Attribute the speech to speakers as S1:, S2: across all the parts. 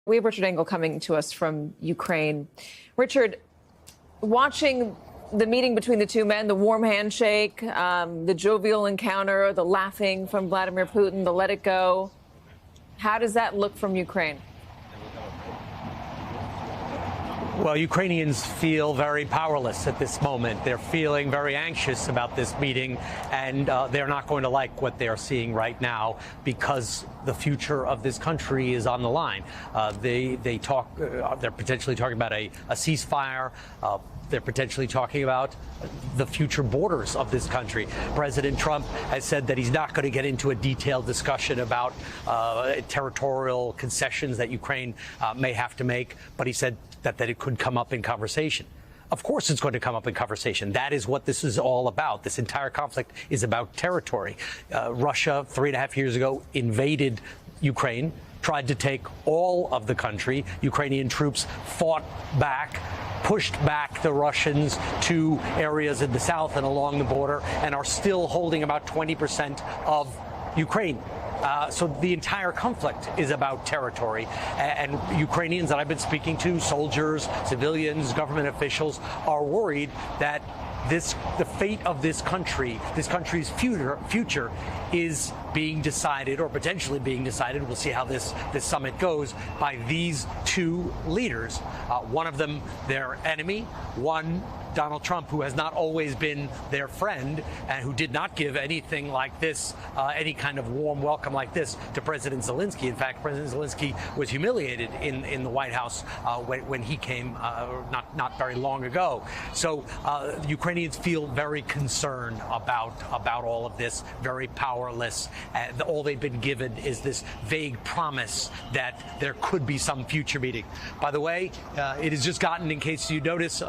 S1: We have Richard Engel coming to us from Ukraine. Richard, watching the meeting between the two men, the warm handshake, the jovial encounter, the laughing from Vladimir Putin, the let it go, how does that look from Ukraine?
S2: Well, Ukrainians feel very powerless at this moment. They're feeling very anxious about this meeting, and they're not going to like what they're seeing right now because the future of this country is on the line. They're potentially talking about a ceasefire. They're potentially talking about the future borders of this country. President Trump has said that he's not going to get into a detailed discussion about territorial concessions that Ukraine may have to make, but he said that it could come up in conversation. Of course it's going to come up in conversation. That is what this is all about. This entire conflict is about territory. Russia, 3.5 years ago, invaded Ukraine, tried to take all of the country. Ukrainian troops fought back, pushed back the Russians to areas in the south and along the border, and are still holding about 20% of Ukraine. So the entire conflict is about territory, and Ukrainians that I've been speaking to, soldiers, civilians, government officials, are worried that the fate of this country's future is being decided, or potentially being decided. We'll see how this summit goes, by these two leaders. One of them their enemy, one Donald Trump, who has not always been their friend and who did not give anything like this, any kind of warm welcome like this to President Zelensky. In fact, President Zelensky was humiliated in the White House when he came not very long ago. So Ukrainians feel very concerned about all of this, very powerless. All they've been given is this vague promise that there could be some future meeting. By the way, it has just gotten, in case you notice,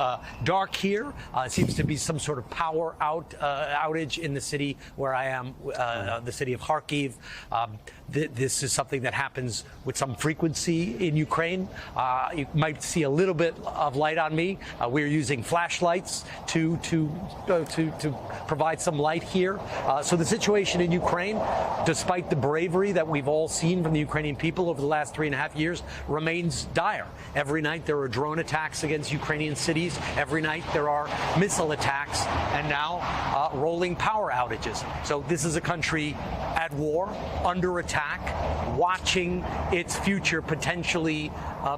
S2: dark here. It seems to be some sort of power outage in the city where I am, the city of Kharkiv. This is something that happens with some frequency in Ukraine. You might see a little bit of light on me. We're using flashlights to provide some light here. So the situation in Ukraine, despite the bravery that we've all seen from the Ukrainian people over the last 3.5 years, remains dire. Every night there are drone attacks against Ukrainian cities. Every night there are missile attacks, and now rolling power outages. So this is a country at war, under attack, watching its future potentially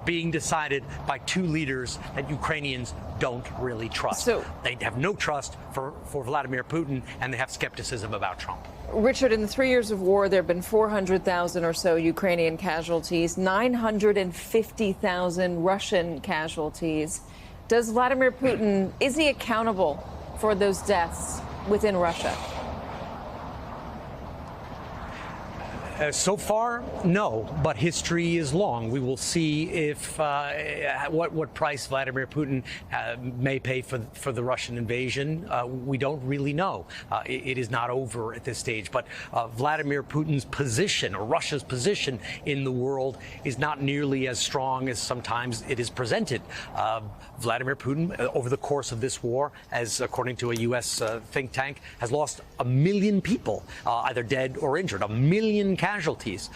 S2: being decided by two leaders that Ukrainians don't really trust. So they have no trust for Vladimir Putin, and they have skepticism about Trump.
S1: Richard, in the 3 years of war, there have been 400,000 or so Ukrainian casualties, 950,000 Russian casualties. Does Vladimir Putin, is he accountable for those deaths within Russia?
S2: So far, no, but history is long. We will see if what price Vladimir Putin may pay for the Russian invasion. We don't really know. It is not over at this stage. But Vladimir Putin's position, or Russia's position in the world, is not nearly as strong as sometimes it is presented. Vladimir Putin, over the course of this war, as according to a U.S. think tank, has lost 1 million people, either dead or injured. 1 million casualties.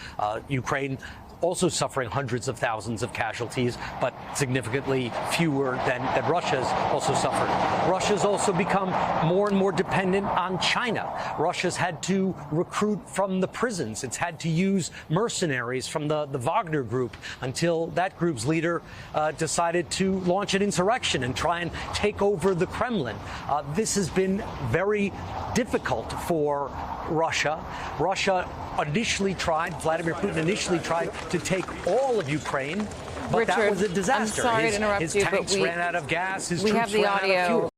S2: Ukraine also suffering hundreds of thousands of casualties, but significantly fewer than Russia's also suffered. Russia's also become more and more dependent on China. Russia's had to recruit from the prisons. It's had to use mercenaries from the Wagner group until that group's leader decided to launch an insurrection and try and take over the Kremlin. This has been very difficult for Russia. Vladimir Putin initially tried to take all of Ukraine, but
S1: Richard,
S2: that was a disaster.
S1: I'm sorry to interrupt
S2: his
S1: you,
S2: tanks
S1: but
S2: ran out of gas, his
S1: we
S2: troops
S1: have the
S2: ran out of
S1: audio.
S2: fuel.